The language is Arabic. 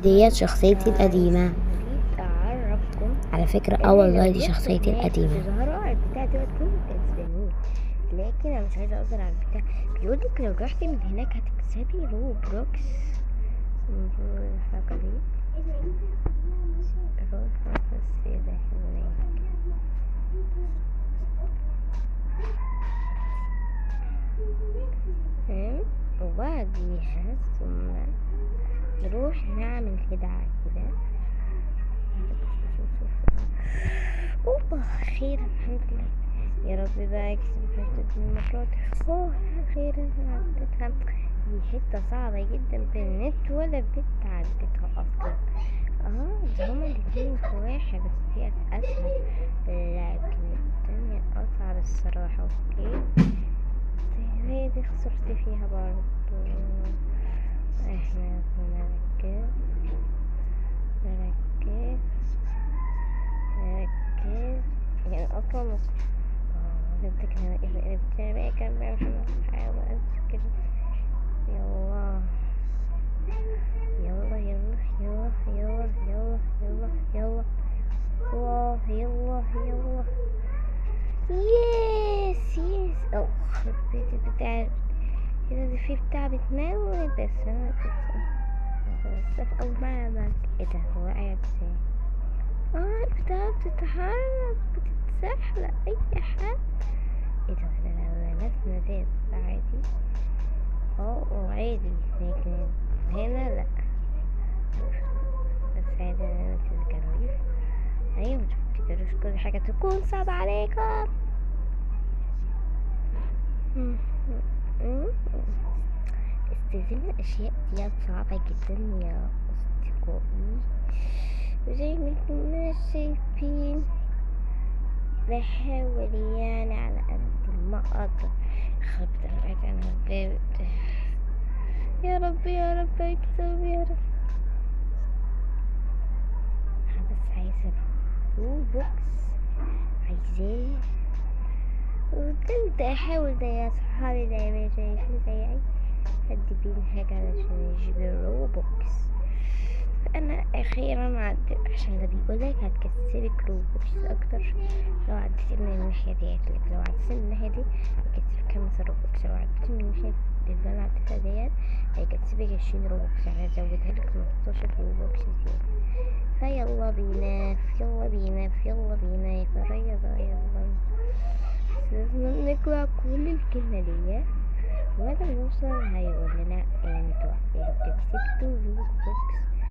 ديت شخصيتي القديمة اريد اعرفكم على فكرة. ان والله لو دي جبتوا شخصيتي هناك القديمة. تظهروا على البتاع دوت كنتوا كسبانين، لكن انا مش عايزه اظهر على البتاع. بيقولك لو رحتي من هناك هتكسبي روبلوكس. الحركه دي روح بس ده هناك. وبعديها ثم نروح نعمل خدعة كده. اوبا خير الحمد لله. يا رب بقى اكسب حتة المرات. اوه خير عدتها. دي حتة صعبة جدا بالنت ولا بنت عدتها اصلا. ده هما الاتنين فواحة بس دي اسهل، لكن التانية اصعب الصراحة. اوكي هي دي خسرت فيها برضو. احنا نركز نركز نركز يعني اصلا جبت كده بتابع كام عشان احاول اذكر. يلا يلا يلا يلا يلا يلا يلا يلا الله يلا يلا يس يس. البيت بتاع كده دي في بتاع بتنام بس انا بس اول ما عملت ايه ده هو قاعد ازاي؟ البتاع بتتحرك بتتزحلق اي حاجة. ايه ده احنا لمسنا زيت عادي وعادي، لكن هنا لا. بس عادي ما تتذكروش. ايوه متفتكروش كل حاجة تكون صعبة عليكم. استخدام الأشياء دي صعبة جدا يا أصدقائي، وزي ما انتم شايفين بحاول يعني على قد ما أقدر. خربت أبعد عن الباب. يا رب يا رب اكتب يا رب. بس عايزة روبوكس عايزاه، وكنت أحاول زي صحابي دايما شايفين زي أي حد بينهج علشان يجيب الروبوكس. فأنا أخيرا عديت، عشان ده بيقولك هتكسبك روبوكس أكتر لو عديتي من الناحية ديت. لو عديتي من الناحية دي هيكسبك 5 روبوكس، لو عديتي من الناحية اللي أنا عديتها ديت هيكسبك 20 روبوكس، يعني هزودهالك 15 روبوكس زيادة. فيلا بينا يلا بينا يلا بينا يا يلا يلا. لازم نقرأ كل الكلمة دي وبعد ما نوصل هيقول لنا انتوا كسبتوا روبوكس